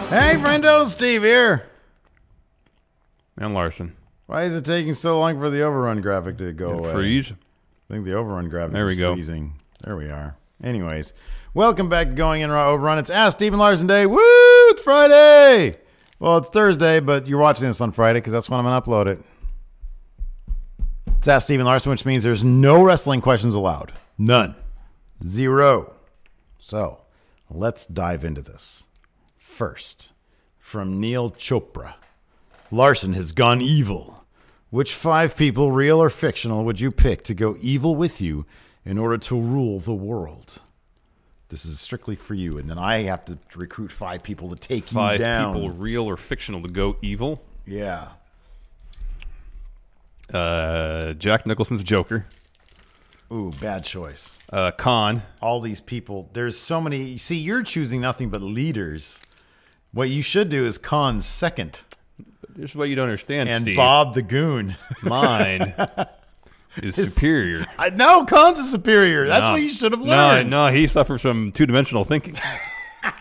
Hey, friendo, Steve here. And Larson. Why is it taking so long for the Overrun graphic to go away? Freeze. I think the Overrun graphic There we is go. freezing. There we are. Anyways, welcome back to Going In Raw Overrun. It's Ask Steve and Larson Day. Woo! It's Friday. Well, it's Thursday, but you're watching this on Friday because that's when I'm going to upload it. It's Ask Steve and Larson, which means there's no wrestling questions allowed. None. Zero. So, let's dive into this. First, from Neil Chopra. Larson has gone evil. Which 5 people, real or fictional, would you pick to go evil with you in order to rule the world? This is strictly for you, and then I have to recruit 5 people to take you down. 5 people, real or fictional, to go evil. Yeah. Jack Nicholson's Joker. Ooh, bad choice. Khan. All these people. There's so many. See, you're choosing nothing but leaders. What you should do is Khan's second. This is what you don't understand, And Steve. Bob the Goon. Mine is superior. I know Khan's is superior. That's what you should have learned. No, he suffers from two-dimensional thinking.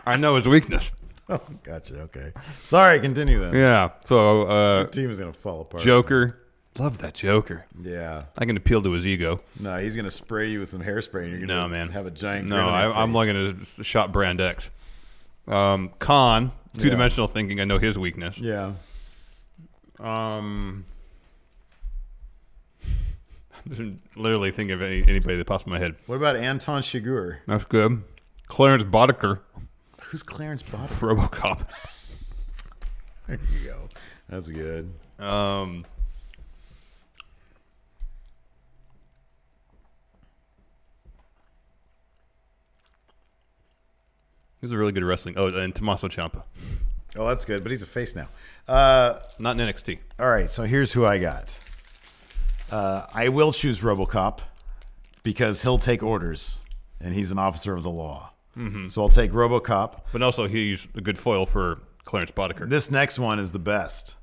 I know his weakness. Oh, gotcha. Okay. Sorry, continue then. Yeah. So, Your team is going to fall apart. Joker. Love that Joker. Yeah. I can appeal to his ego. No, he's going to spray you with some hairspray and you're going to have a giant grin No, on your I'm face. looking at shot Brand X. Khan, two-dimensional thinking. I know his weakness. Yeah. I'm just literally thinking of anybody that pops in my head. What about Anton Chigurh? That's good. Clarence Boddicker. Who's Clarence Boddicker? RoboCop. There you go. That's good. He's a really good wrestling. Oh, and Tommaso Ciampa. Oh, that's good, but he's a face now. Not in NXT. All right, so here's who I got. I will choose RoboCop because he'll take orders, and he's an officer of the law. Mm-hmm. So I'll take RoboCop. But also, he's a good foil for Clarence Boddicker. This next one is the best.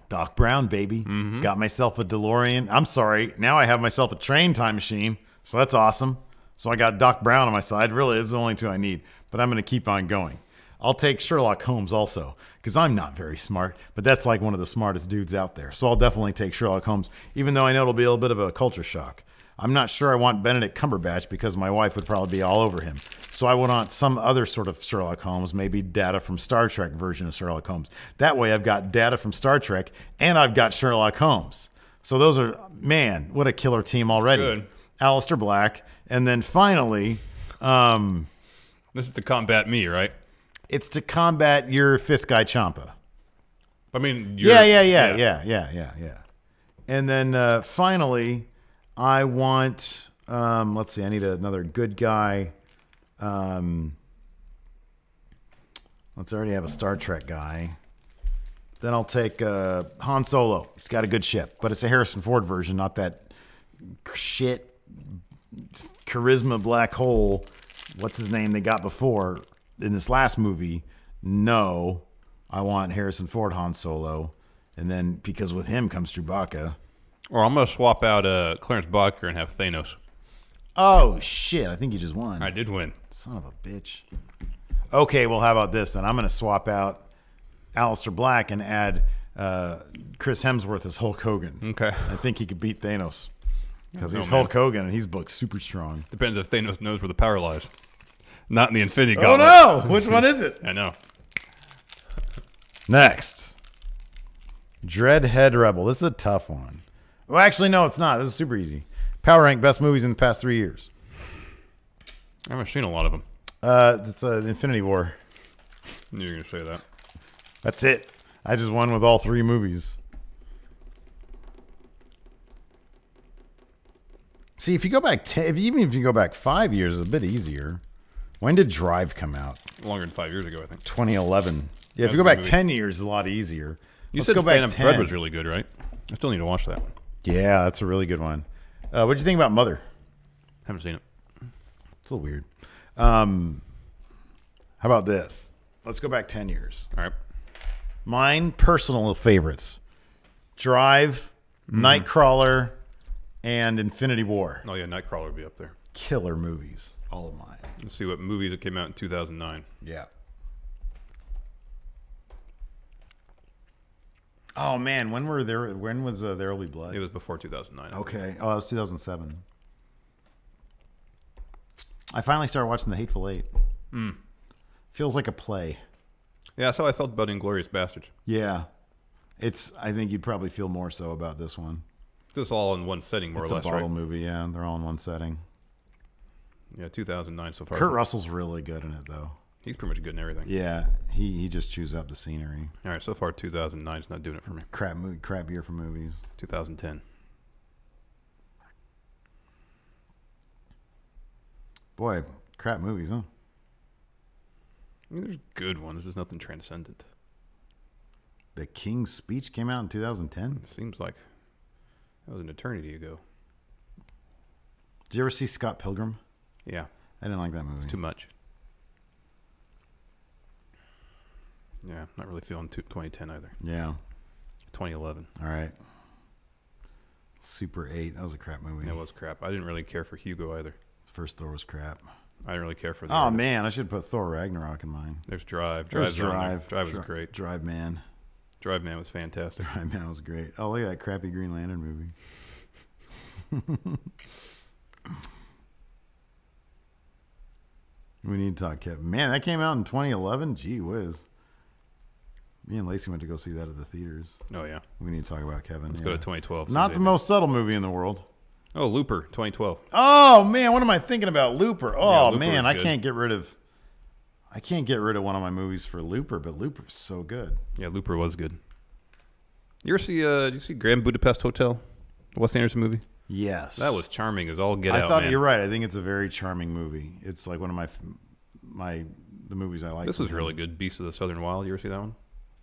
Doc Brown, baby. Mm-hmm. Got myself a DeLorean. I'm sorry. Now I have myself a train time machine, so that's awesome. So I got Doc Brown on my side. Really, it's the only 2 I need, but I'm going to keep on going. I'll take Sherlock Holmes also because I'm not very smart, but that's like one of the smartest dudes out there. So I'll definitely take Sherlock Holmes, even though I know it'll be a little bit of a culture shock. I'm not sure I want Benedict Cumberbatch because my wife would probably be all over him. So I would want some other sort of Sherlock Holmes, maybe Data from Star Trek version of Sherlock Holmes. That way I've got Data from Star Trek and I've got Sherlock Holmes. So those are, man, what a killer team already. Good. Alistair Black. And then finally, This is to combat me, right? it's to combat your 5th guy, Ciampa. I mean, Yeah. And then finally, I want, let's see, I need another good guy. Let's already have a Star Trek guy. Then I'll take Han Solo. He's got a good ship, but it's a Harrison Ford version, not that shit charisma black hole. What's his name they got before in this last movie? No, I want Harrison Ford Han Solo. And then because with him comes Chewbacca. Or I'm going to swap out Clarence Boddicker and have Thanos. Oh, shit. I think you just won. I did win. Son of a bitch. Okay, well, how about this then? I'm going to swap out Alistair Black and add Chris Hemsworth as Hulk Hogan. Okay. I think he could beat Thanos because he's Hulk Hogan and he's booked super strong. Depends if Thanos knows where the power lies. Not in the Infinity Oh, Gauntlet. no. Which one is it? I know. Next. Dreadhead Rebel. This is a tough one. Well, actually, no, it's not. This is super easy. Power rank best movies in the past 3 years. I haven't seen a lot of them. It's Infinity War. You're going to say that. That's it. I just won with all 3 movies. See, if you go back even if you go back 5 years, it's a bit easier. When did Drive come out? Longer than 5 years ago, I think. 2011. Yeah, if That's you go a back good movie. 10 years, it's a lot easier. You Let's said go back Phantom 10. Thread was really good, right? I still need to watch that. Yeah, that's a really good one. What'd you think about Mother? Haven't seen it. It's a little weird. How about this? Let's go back 10 years. All right. Mine, personal favorites. Drive, Nightcrawler, and Infinity War. Oh, yeah, Nightcrawler would be up there. Killer movies. All of mine. Let's see what movies that came out in 2009. Yeah. Oh man, when was There Will Be Blood? It was before 2009. Okay. Oh, that was 2007. I finally started watching The Hateful Eight. Feels like a play. Yeah, that's how I felt about Inglourious Bastards. Yeah. I think you'd probably feel more so about this one. This all in one setting, more or less, right? It's a bottle movie, yeah. They're all in one setting. Yeah, 2009 so far. Kurt Russell's really good in it, though. He's pretty much good in everything. Yeah, he just chews up the scenery. All right, so far 2009 is not doing it for me. Crap year for movies. 2010. Boy, crap movies, huh? I mean, there's good ones. There's nothing transcendent. The King's Speech came out in 2010? It seems like that was an eternity ago. Did you ever see Scott Pilgrim? Yeah. I didn't like that movie. It's too much. Yeah, not really feeling 2010 either. Yeah. 2011. All right. Super 8. That was a crap movie. That was crap. I didn't really care for Hugo either. First Thor was crap. I didn't really care for the Oh, artist. man. I should put Thor Ragnarok in mine. There's Drive. There's Drive was great. Drive Man. Drive Man was fantastic. Drive Man was great. Oh, look at that crappy Green Lantern movie. We need to talk Kevin. Man, that came out in 2011? Gee whiz. Me and Lacey went to go see that at the theaters. Oh, yeah. We need to talk about Kevin. Let's go to 2012. Not the most subtle movie in the world. Oh, Looper, 2012. Oh, man, what am I thinking about? Looper. Oh, Looper man, was I good. can't get rid of one of my movies for Looper, but Looper's so good. Yeah, Looper was good. You ever see, did you see Grand Budapest Hotel? The Wes Anderson movie? Yes. That was charming as all get out, I thought man. you're right. I think it's a very charming movie. It's like one of the movies I like. This was really good. Beasts of the Southern Wild. You ever see that one?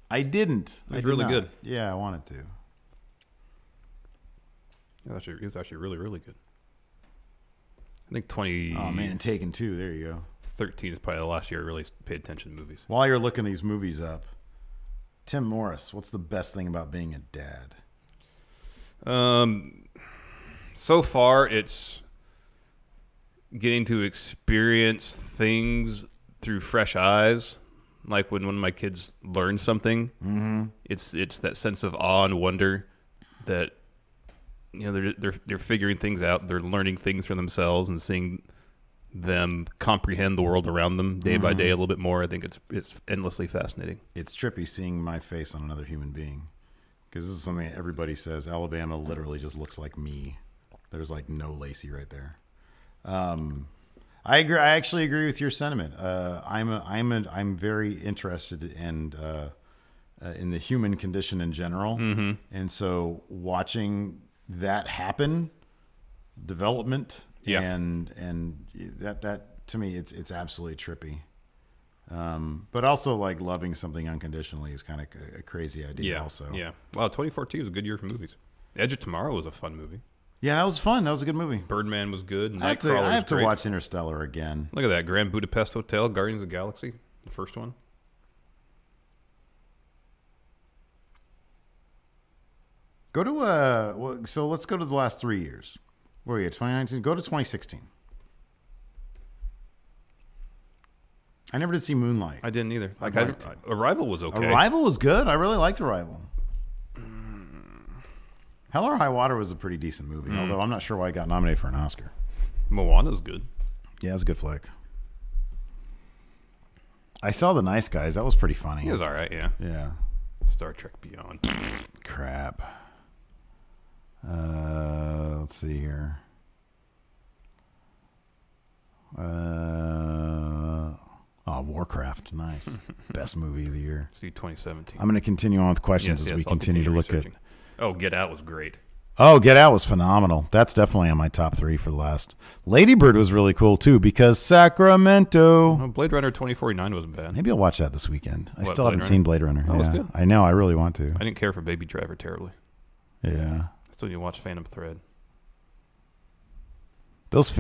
I didn't. It was really good. Yeah, I wanted to. It was actually really, really good. I think 2013 Oh man, Taken 2. There you go. is probably the last year I really paid attention to movies. While you're looking these movies up, Tim Morris, what's the best thing about being a dad? So far, it's getting to experience things through fresh eyes. Like when one of my kids learns something, it's that sense of awe and wonder that they're figuring things out. They're learning things for themselves and seeing them comprehend the world around them day by day a little bit more. I think it's endlessly fascinating. It's trippy seeing my face on another human being, because this is something that everybody says. Alabama literally just looks like me. There's like no Lacey right there. I agree. I actually agree with your sentiment. I'm very interested in the human condition in general, and so watching that happen, development, and that to me, it's absolutely trippy. But also like loving something unconditionally is kind of a crazy idea. Yeah. Also, Yeah. Wow. 2014 was a good year for movies. Edge of Tomorrow was a fun movie. yeah, that was fun. That was a good movie. Birdman was good. I have Nightcrawler to was great. watch Interstellar again. Look at that. Grand Budapest Hotel, Guardians of the Galaxy, the first one. Go to so let's go to the last 3 years. Where are you? 2019. Go to 2016. I never did see Moonlight. I didn't either. I'd like to. Arrival was okay. Arrival was good. I really liked Arrival. Hell or High Water was a pretty decent movie, although I'm not sure why it got nominated for an Oscar. Moana's good. Yeah, it was a good flick. I saw The Nice Guys. That was pretty funny. It was all right, yeah. Yeah. Star Trek Beyond. Crap. Let's see here. Warcraft. Nice. Best movie of the year. See 2017. I'm going to continue on with questions as we I'll continue to look researching. Oh, Get Out was great. Oh, Get Out was phenomenal. That's definitely on my top 3 for the last. Lady Bird was really cool too because Sacramento. Oh, Blade Runner 2049 wasn't bad. Maybe I'll watch that this weekend. I What, still Blade haven't Runner? seen Blade Runner. Oh, it's Yeah, good. I know. I really want to. I didn't care for Baby Driver terribly. Yeah. Still need to watch Phantom Thread. Those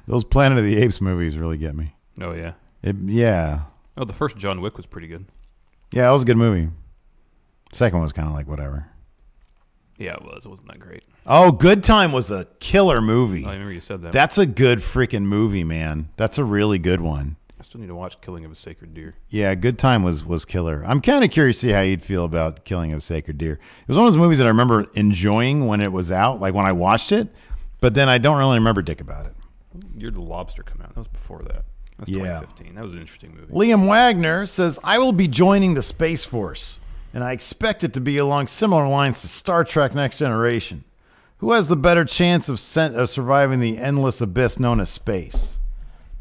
those Planet of the Apes movies really get me. Oh, yeah. Yeah. Oh, the first John Wick was pretty good. Yeah, that was a good movie. Second one was kind of like whatever. Yeah, it was. It wasn't that great. Oh, Good Time was a killer movie. I remember you said that. That's a good freaking movie, man. That's a really good one. I still need to watch Killing of a Sacred Deer. Yeah, Good Time was killer. I'm kind of curious to see how you'd feel about Killing of a Sacred Deer. It was one of those movies that I remember enjoying when it was out, like when I watched it, but then I don't really remember dick about it. You're the Lobster come out. That was before that. That's 2015. That was an interesting movie. Liam Wagner says, I will be joining the Space Force, and I expect it to be along similar lines to Star Trek Next Generation. Who has the better chance of surviving the endless abyss known as space?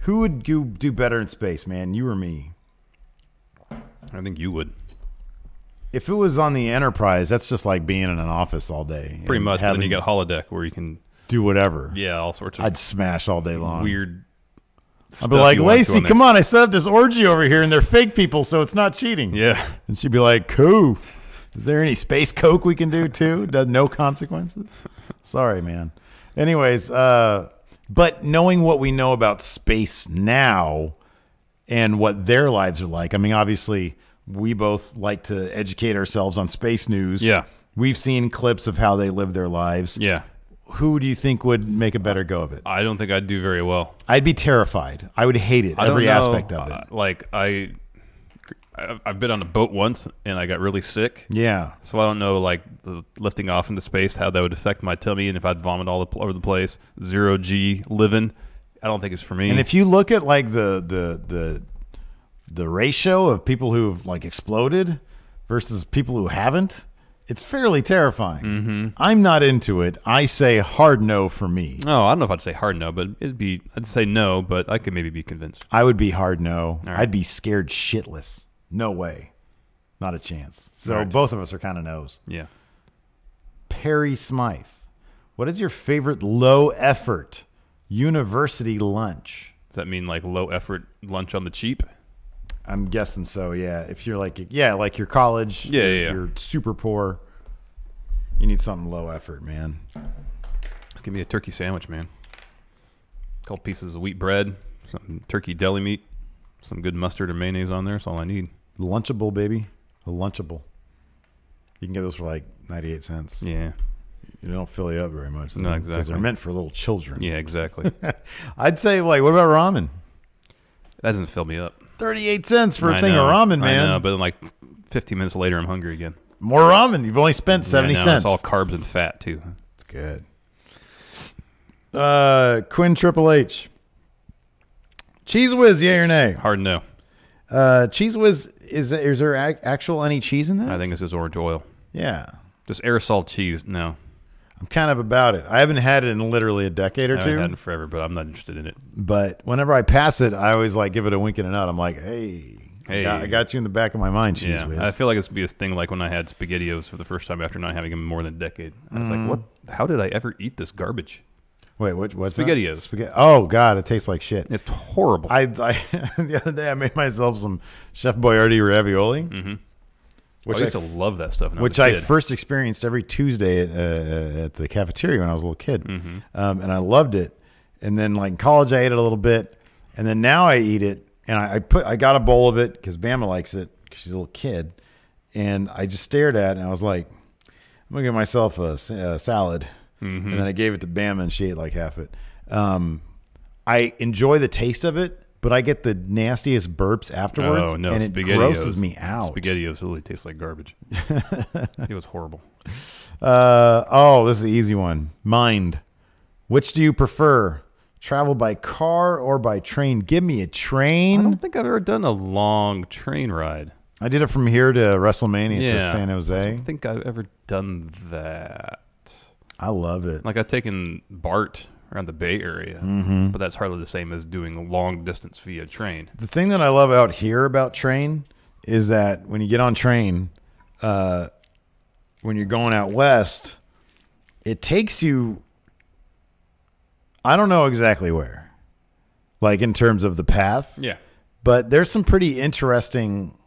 Who would you do better in space, man? You or me? I think you would. If it was on the Enterprise, that's just like being in an office all day. Pretty much. But then you got holodeck where you can do whatever. Yeah, all sorts of. I'd smash all day long. Weird. I'd be like, Lacey, come on! I set up this orgy over here, and they're fake people, so it's not cheating. Yeah. And she'd be like, "Cool. Is there any space coke we can do too? No consequences." Sorry, man. Anyways, but knowing what we know about space now and what their lives are like, I mean, obviously, we both like to educate ourselves on space news. Yeah. We've seen clips of how they live their lives. Yeah. Who do you think would make a better go of it? I don't think I'd do very well. I'd be terrified. I would hate it, every aspect of it. Like, I've been on a boat once, and I got really sick. Yeah. So I don't know, like, the lifting off into space, how that would affect my tummy, and if I'd vomit all over the place. 0G living, I don't think it's for me. And if you look at, like, the ratio of people who've, like, exploded versus people who haven't, it's fairly terrifying. Mm-hmm. I'm not into it. I say hard no for me. No, I don't know if I'd say hard no, but I'd say no, but I could maybe be convinced. I would be hard no. Right. I'd be scared shitless. No way. Not a chance. So Right. both of us are kind of no's. Yeah. Perry Smythe. What is your favorite low effort university lunch? Does that mean like low effort lunch on the cheap? I'm guessing so, yeah. If you're like, like your college, you're super poor, you need something low effort, man. Just give me a turkey sandwich, man. A couple pieces of wheat bread, some turkey deli meat, some good mustard or mayonnaise on there. That's all I need. Lunchable, baby. A Lunchable. You can get those for like 98 cents. Yeah. You don't fill you up very much. No, exactly. Because they're meant for little children. Yeah, exactly. I'd say, like, what about ramen? That doesn't fill me up. 38 cents for a thing of ramen, man. I know, but then like 15 minutes later, I'm hungry again. More ramen. You've only spent 70 cents. It's all carbs and fat, too. It's good. Quinn Triple H. Cheese Whiz, yay or nay? Hard no. Cheese Whiz, is there actual any cheese in that? I think it's just orange oil. Yeah. Just aerosol cheese, no. I'm kind of about it. I haven't had it in literally a decade or I haven't two. had it in forever, but I'm not interested in it. But whenever I pass it, I always like give it a wink and a nut. I'm like, hey. I got you in the back of my mind, Cheese Whiz. I feel like it's be a thing like when I had SpaghettiOs for the first time after not having them more than a decade. I was like, what? How did I ever eat this garbage? Wait, what's SpaghettiOs? Spaghetti. Oh God, it tastes like shit. It's horrible. The other day I made myself some Chef Boyardee ravioli. Mm-hmm. Which I used to love that stuff. Which I first experienced every Tuesday at the cafeteria when I was a little kid, and I loved it. And then, like in college, I ate it a little bit, and then now I eat it. And I got a bowl of it because Bama likes it because she's a little kid, and I just stared at it and I was like, I'm gonna give myself a salad, and then I gave it to Bama and she ate like half it. I enjoy the taste of it, but I get the nastiest burps afterwards, and it grosses me out. SpaghettiOs really taste like garbage. It was horrible. This is an easy one. Mind. Which do you prefer? Travel by car or by train? Give me a train. I don't think I've ever done a long train ride. I did it from here to WrestleMania to San Jose. I don't think I've ever done that. I love it. Like I've taken BART around the Bay Area, but that's hardly the same as doing a long distance via train. The thing that I love out here about train is that when you get on train, when you're going out west, it takes you, I don't know exactly where, like in terms of the path. Yeah. But there's some pretty interesting,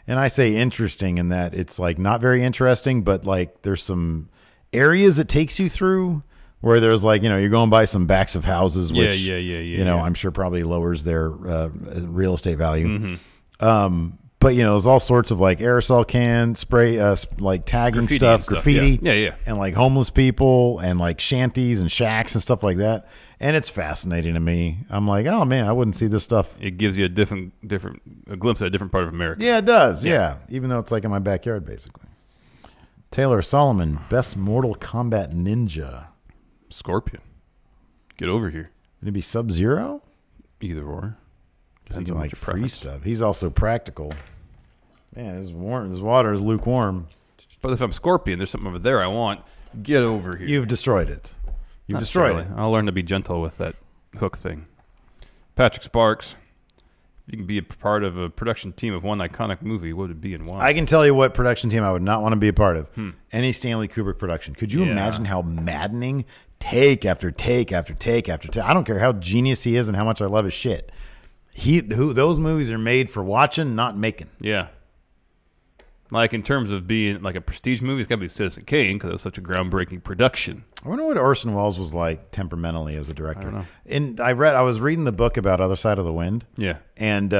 and I say interesting in that it's like not very interesting, but like there's some areas it takes you through where there's like, you're going by some backs of houses, which, I'm sure probably lowers their real estate value. But But there's all sorts of like aerosol can spray, like tagging Graffiti graffiti, yeah, and like homeless people and like shanties and shacks and stuff like that. And it's fascinating to me. I'm like, oh man, I wouldn't see this stuff. It gives you a glimpse at a different part of America. Yeah, it does. Yeah, even though it's like in my backyard, basically. Taylor Solomon, best Mortal Kombat ninja. Scorpion, get over here. Would it be Sub-Zero? Either or. Depends on like free stuff. He's also practical. Man, this water is lukewarm. But if I'm Scorpion, there's something over there I want. Get over here. You've destroyed it. You've destroyed it. I'll learn to be gentle with that hook thing. Patrick Sparks, if you can be a part of a production team of one iconic movie, what would it be and why? I can tell you what production team I would not want to be a part of. Any Stanley Kubrick production. Could you imagine how maddening take after take after take after take? I don't care how genius he is and how much I love his shit. Those movies are made for watching, not making. Yeah. Like in terms of being like a prestige movie, it's got to be Citizen Kane because it was such a groundbreaking production. I wonder what Orson Welles was like temperamentally as a director. I don't know. And I was reading the book about Other Side of the Wind. Yeah. And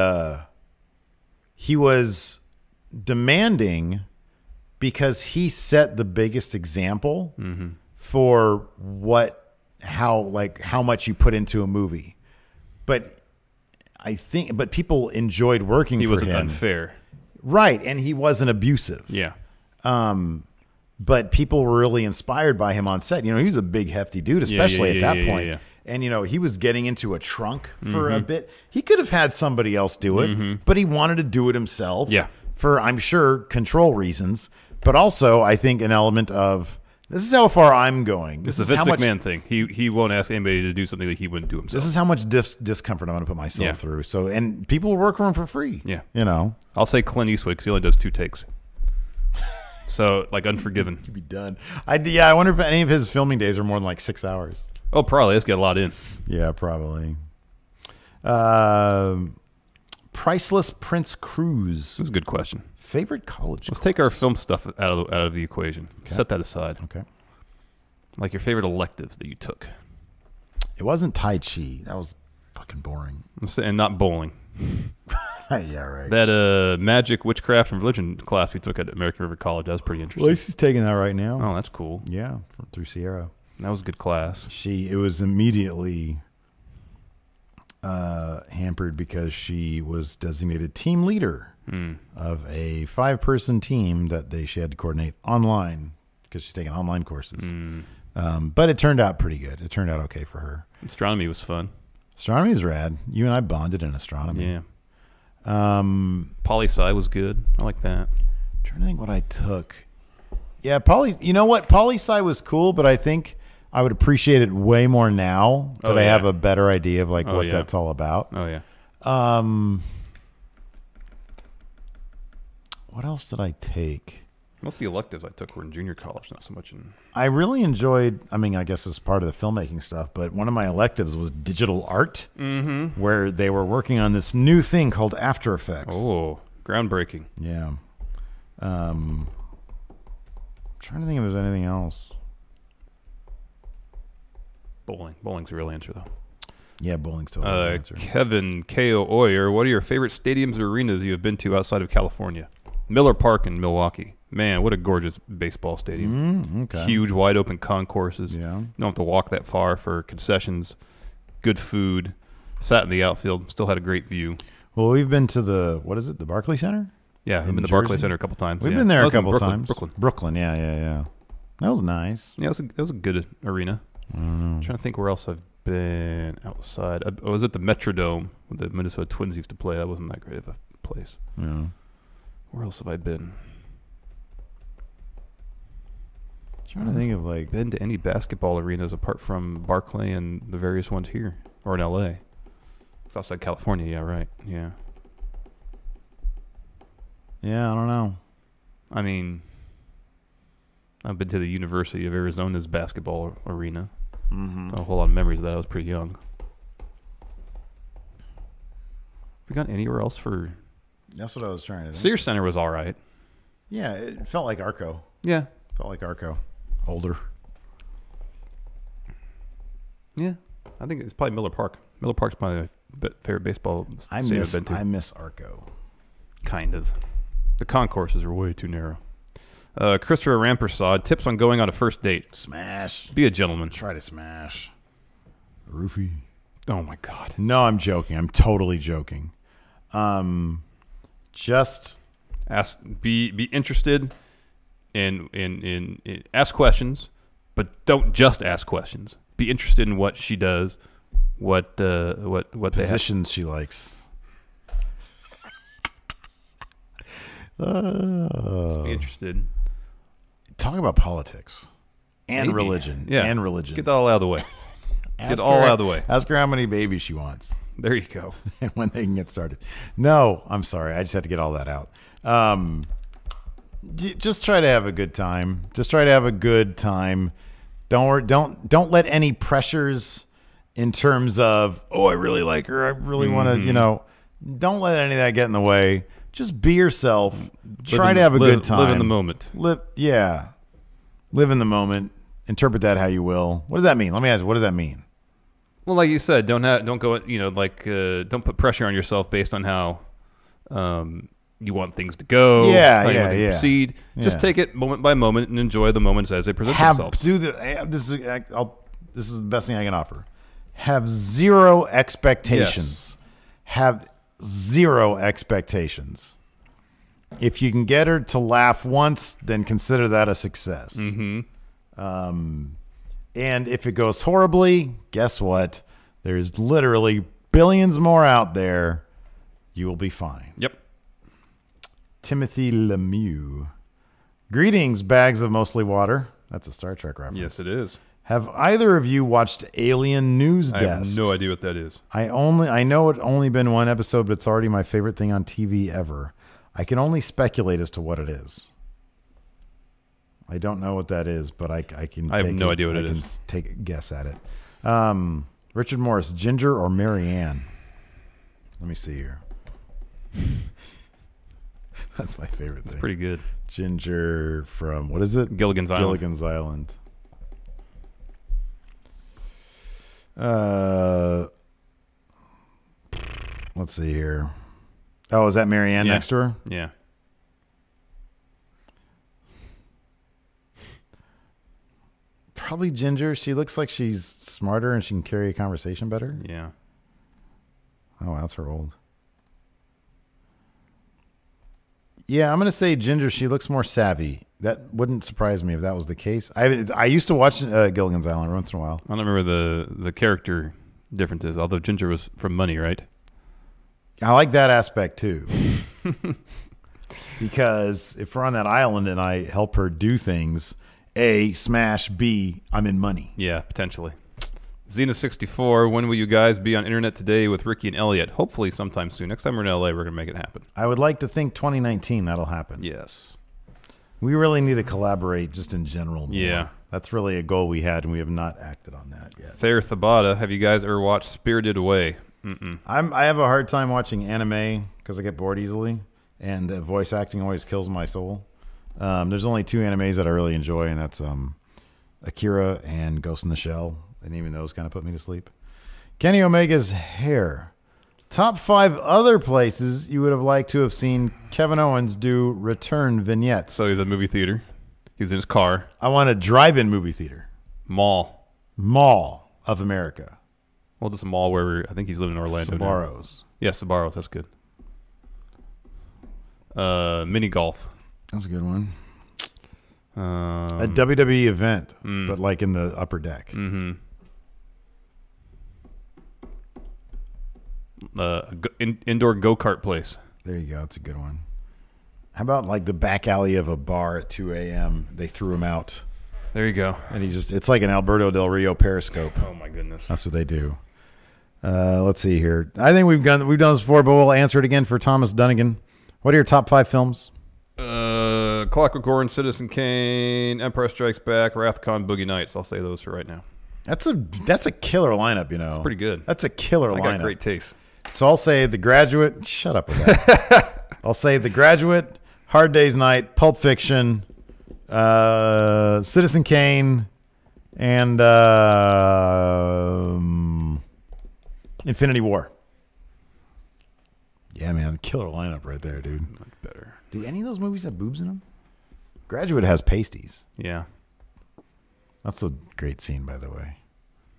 he was demanding because he set the biggest example for how much you put into a movie. But people enjoyed working for him. He wasn't unfair. Right, and he wasn't abusive. Yeah. But people were really inspired by him on set. He was a big, hefty dude, especially at that point. Yeah. And, he was getting into a trunk for a bit. He could have had somebody else do it, but he wanted to do it himself for, I'm sure, control reasons. But also, I think, an element of, this is how far I'm going. This is a Vince McMahon thing. He won't ask anybody to do something that he wouldn't do himself. This is how much discomfort I'm going to put myself through. So, and people will work for him for free. Yeah. I'll say Clint Eastwood because he only does 2 takes. So, like, Unforgiven. You'd be done. I wonder if any of his filming days are more than like 6 hours. Oh, probably. Let's get a lot in. Yeah, probably. Priceless Prince Cruise. That's a good question. Favorite college Let's take our film stuff out of the equation. Okay. Set that aside. Okay. Like your favorite elective that you took. It wasn't Tai Chi. That was fucking boring. And not bowling. Yeah, right. That magic, witchcraft, and religion class we took at American River College, that was pretty interesting. Lacey's taking that right now. Oh, that's cool. Yeah, through Sierra. That was a good class. It was immediately hampered because she was designated team leader of a 5-person team that she had to coordinate online because she's taking online courses. But it turned out pretty good. It turned out okay for her. Astronomy was fun. Astronomy is rad. You and I bonded in astronomy. Yeah. Poli-sci was good. I like that. I'm trying to think what I took. Yeah, you know what? Poli-sci was cool, but I think I would appreciate it way more now that I have a better idea of what that's all about. Oh yeah. What else did I take? Most of the electives I took were in junior college, not so much in... I really enjoyed, I guess it's part of the filmmaking stuff, but one of my electives was digital art, where they were working on this new thing called After Effects. Oh, groundbreaking. Yeah. Trying to think if there's anything else. Bowling. Bowling's the real answer, though. Yeah, bowling's totally the answer. Kevin K.O. Oyer, what are your favorite stadiums or arenas you have been to outside of California? Miller Park in Milwaukee. Man, what a gorgeous baseball stadium. Okay. Huge, wide open concourses. Yeah. You don't have to walk that far for concessions. Good food. Sat in the outfield. Still had a great view. Well, we've been to the Barclays Center? Yeah, I've been to the Barclays Center a couple times. We've been there a couple times. Brooklyn, yeah. That was nice. Yeah, that was a good arena. I'm trying to think where else I've been outside. I was at the Metrodome when the Minnesota Twins used to play. That wasn't that great of a place. Yeah. Where else have I been? Trying to think of been to any basketball arenas apart from Barclay and the various ones here or in LA. It's outside California, yeah, right. Yeah. Yeah, I don't know. I mean, I've been to the University of Arizona's basketball arena. A whole lot of memories of that. I was pretty young. Have we gone anywhere else for... That's what I was trying to think. Sears Center was all right. Yeah, it felt like Arco. Yeah. Felt like Arco. Older. Yeah. I think it's probably Miller Park. Miller Park's my favorite baseball stadium I've been to. I miss Arco. Kind of. The concourses are way too narrow. Christopher Rampersad, tips on going on a first date. Smash. Be a gentleman. Try to smash. Roofie. Oh, my God. No, I'm joking. I'm totally joking. Just be interested in ask questions, but don't just ask questions. Be interested in what she does, what positions she likes. Just be interested. Talk about politics and Maybe. religion. Yeah. And religion. Get that all out of the way. Get all out of the way. Ask her how many babies she wants. There you go. And when they can get started. No, I'm sorry. I just had to get all that out. Just try to have a good time. Just try to have a good time. Don't let any pressures in terms of, oh, I really like her. I really want to, don't let any of that get in the way. Just be yourself. Try to have a good time. Live in the moment. Live in the moment. Interpret that how you will. What does that mean? Let me ask you, what does that mean? Well, like you said, don't go, don't put pressure on yourself based on how you want things to go. Yeah, how you want to proceed. Just take it moment by moment and enjoy the moments as they present themselves. This is the best thing I can offer. Have zero expectations. Yes. Have zero expectations. If you can get her to laugh once, then consider that a success. Mm-hmm. And if it goes horribly, guess what? There's literally billions more out there. You will be fine. Yep. Timothy Lemieux. Greetings, bags of mostly water. That's a Star Trek reference. Yes, it is. Have either of you watched Alien News Desk? I have no idea what that is. I know it's only been one episode, but it's already my favorite thing on TV ever. I can only speculate as to what it is. I don't know what that is, but I have no idea what it is. I can take a guess at it. Richard Morris, Ginger or Mary Ann? Let me see here. That's my favorite thing. It's pretty good. Ginger from, what is it? Gilligan's Island. Gilligan's Island. Let's see here. Oh, is that Mary Ann next to her? Yeah. Probably Ginger. She looks like she's smarter and she can carry a conversation better. Yeah. Oh, that's her old. Yeah, I'm going to say Ginger. She looks more savvy. That wouldn't surprise me if that was the case. I used to watch Gilligan's Island once in a while. I don't remember the character differences, although Ginger was from Money, right? I like that aspect too. Because if we're on that island and I help her do things, A, smash, B, I'm in money. Yeah, potentially. Xena64, when will you guys be on Internet Today with Ricky and Elliot? Hopefully sometime soon. Next time we're in LA, we're going to make it happen. I would like to think 2019 that'll happen. Yes. We really need to collaborate just in general more. Yeah. That's really a goal we had, and we have not acted on that yet. Thayer Thabata, have you guys ever watched Spirited Away? Mm-mm. I have a hard time watching anime because I get bored easily, and voice acting always kills my soul. There's only two animes that I really enjoy, and that's Akira and Ghost in the Shell. And even those kind of put me to sleep. Kenny Omega's hair. Top 5 other places you would have liked to have seen Kevin Owens do return vignettes. So he's at a movie theater. He was in his car. I want a drive-in movie theater. Mall of America. Well, just a mall where I think he's living in Orlando. Sbarro's. Yeah, Sbarro's. That's good. Mini golf. That's a good one. A WWE event, but like in the upper deck. Mm-hmm. Indoor go-kart place. There you go. That's a good one. How about like the back alley of a bar at 2 a.m.? They threw him out. There you go. And it's like an Alberto Del Rio Periscope. Oh, my goodness. That's what they do. Let's see here. I think we've done this before, but we'll answer it again for Thomas Dunnigan. What are your top 5 films? Clockwork Orange, Citizen Kane, Empire Strikes Back, Wrathcon, Boogie Nights. I'll say those for right now. That's a killer lineup, you know. It's pretty good. That's a killer lineup. I got great taste. So I'll say The Graduate. Shut up with that. I'll say The Graduate, Hard Day's Night, Pulp Fiction, Citizen Kane, and Infinity War. Yeah, man, killer lineup right there, dude. Much better. Do any of those movies have boobs in them? Graduate has pasties. Yeah. That's a great scene, by the way.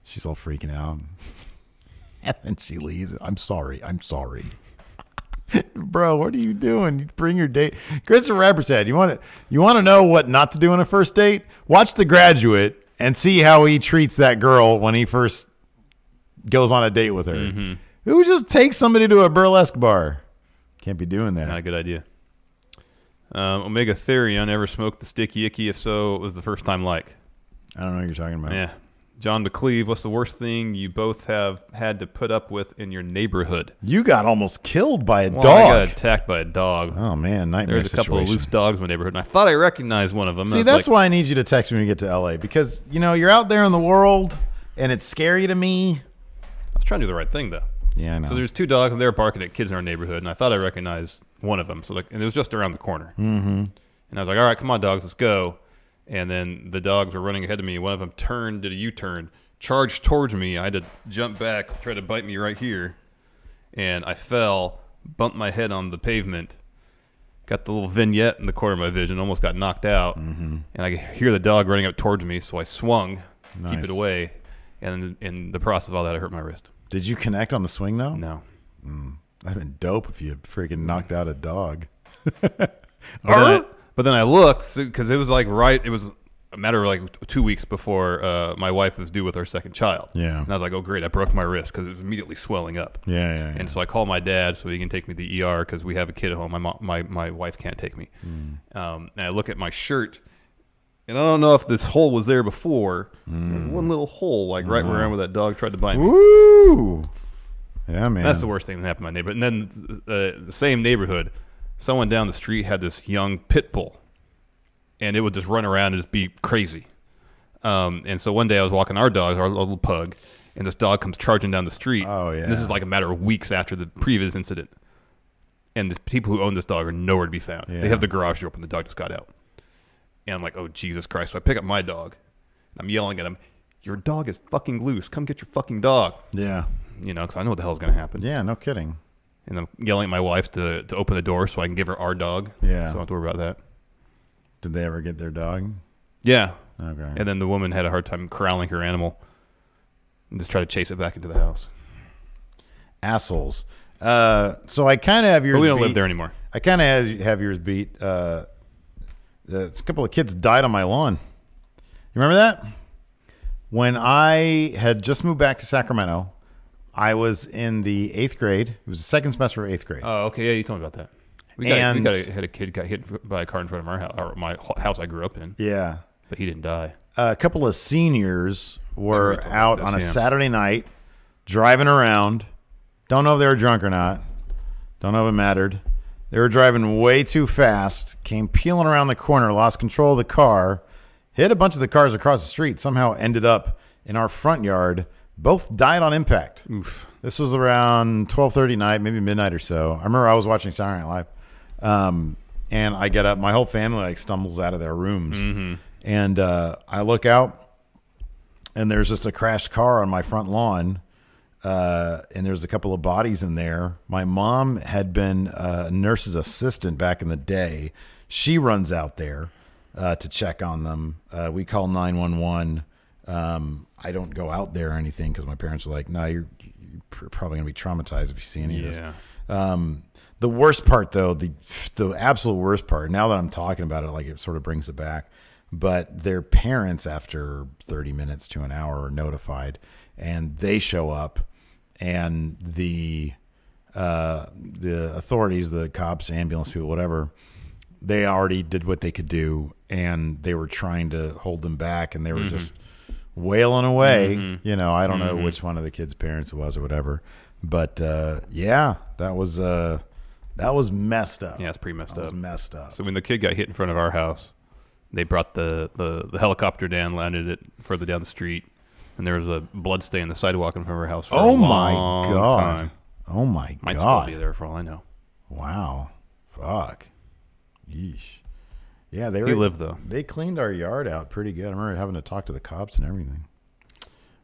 She's all freaking out. And then she leaves. I'm sorry. Bro, what are you doing? You bring your date. Christopher Rapper said, you want to know what not to do on a first date? Watch The Graduate and see how he treats that girl when he first goes on a date with her. Mm-hmm. Who just takes somebody to a burlesque bar? Can't be doing that. Not a good idea. Omega Theory, I never smoked the sticky icky. If so, it was the first time like. I don't know what you're talking about. Yeah. John McCleve, what's the worst thing you both have had to put up with in your neighborhood? You got almost killed by a dog. I got attacked by a dog. Oh, man. Nightmare There's a couple of loose dogs in my neighborhood, and I thought I recognized one of them. See, that's why I need you to text me when you get to L.A. Because, you're out there in the world, and it's scary to me. I was trying to do the right thing, though. Yeah, I know. So there's two dogs, and they were barking at kids in our neighborhood, and I thought I recognized one of them. And it was just around the corner. Mm-hmm. And I was like, all right, come on, dogs, let's go. And then the dogs were running ahead of me. One of them did a U-turn, charged towards me. I had to jump back, try to bite me right here. And I fell, bumped my head on the pavement, got the little vignette in the corner of my vision, almost got knocked out. Mm-hmm. And I could hear the dog running up towards me, so I swung, Nice. keep it away. And in the process of all that, I hurt my wrist. Did you connect on the swing, though? No. That'd been dope if you had freaking knocked out a dog. But then I looked, because it was it was a matter of 2 weeks before my wife was due with our second child. Yeah. And I was like, oh, great, I broke my wrist because it was immediately swelling up. Yeah. And so I called my dad so he can take me to the ER because we have a kid at home. My wife can't take me. And I look at my shirt, and I don't know if this hole was there before. One little hole, right where that dog tried to bite me. Woo! Yeah, man. That's the worst thing that happened in my neighborhood. And then the same neighborhood, someone down the street had this young pit bull, and it would just run around and just be crazy. And so one day I was walking our dog, our little pug, and this dog comes charging down the street. Oh, yeah. And this is like a matter of weeks after the previous incident. And the people who own this dog are nowhere to be found. Yeah. They have the garage door open. The dog just got out. And I'm like, oh, Jesus Christ. So I pick up my dog. And I'm yelling at him, your dog is fucking loose. Come get your fucking dog. Yeah. Because I know what the hell's going to happen. Yeah, no kidding. And I'm yelling at my wife to open the door so I can give her our dog. Yeah. So I don't have to worry about that. Did they ever get their dog? Yeah. Okay. And then the woman had a hard time corralling her animal and just tried to chase it back into the house. Assholes. So I kind of have yours But we don't beat. live there anymore. I kind of have yours beat. A couple of kids died on my lawn. You remember that? When I had just moved back to Sacramento, I was in the 8th grade. It was the second semester of 8th grade. Oh, okay. Yeah, you told me about that. We had a kid got hit by a car in front of our house, or my house I grew up in. Yeah. But he didn't die. A couple of seniors were out on a Saturday night driving around. Don't know if they were drunk or not. Don't know if it mattered. They were driving way too fast, came peeling around the corner, lost control of the car, hit a bunch of the cars across the street, somehow ended up in our front yard. Both died on impact. Oof. This was around 12:30 night, maybe midnight or so. I remember I was watching Saturday Night Live. And I get up. My whole family stumbles out of their rooms. Mm-hmm. And I look out, and there's just a crashed car on my front lawn. And there's a couple of bodies in there. My mom had been a nurse's assistant back in the day. She runs out there to check on them. We call 911. I don't go out there or anything because my parents are like, no, you're probably going to be traumatized if you see any of this. The worst part, though, the absolute worst part, now that I'm talking about it, it sort of brings it back. But their parents, after 30 minutes to an hour, are notified, and they show up, and the authorities, the cops, ambulance people, whatever, they already did what they could do, and they were trying to hold them back, and they were just wailing away. Mm-hmm. I don't know which one of the kids' parents it was or whatever, but that was messed up. Yeah, it's pretty messed up. That was messed up. So when the kid got hit in front of our house, they brought the helicopter down, landed it further down the street, and there was a blood stain on the sidewalk in front of our house for a long time. Oh my Might God. still be there for all I know. Wow. Fuck. Yeesh. Yeah, He lived, though. They cleaned our yard out pretty good. I remember having to talk to the cops and everything.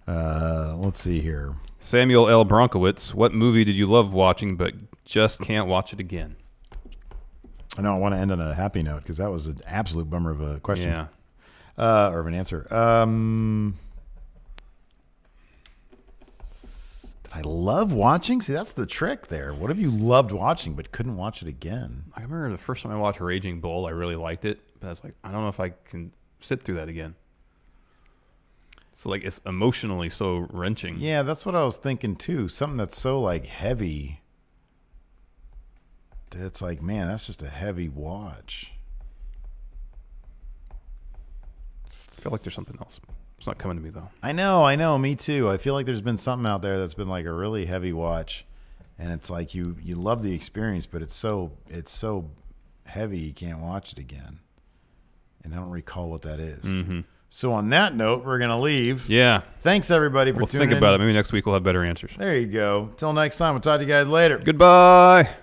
Let's see here. Samuel L. Bronkowitz, what movie did you love watching but just can't watch it again. I know I want to end on a happy note because that was an absolute bummer of a question. Yeah. Or of an answer. Did I love watching? See, that's the trick there. What have you loved watching but couldn't watch it again? I remember the first time I watched Raging Bull, I really liked it. But I was like, I don't know if I can sit through that again. So, like, it's emotionally so wrenching. Yeah, that's what I was thinking, too. Something that's so, like, heavy. It's like, man, that's just a heavy watch. I feel like there's something else. It's not coming to me, though. I know, me too. I feel like there's been something out there that's been like a really heavy watch, and it's like you love the experience, but it's so heavy you can't watch it again. And I don't recall what that is. Mm-hmm. So on that note, we're gonna leave. Yeah. Thanks everybody for We'll tuning in. think about it. Maybe next week we'll have better answers. There you go. Till next time, we'll talk to you guys later. Goodbye.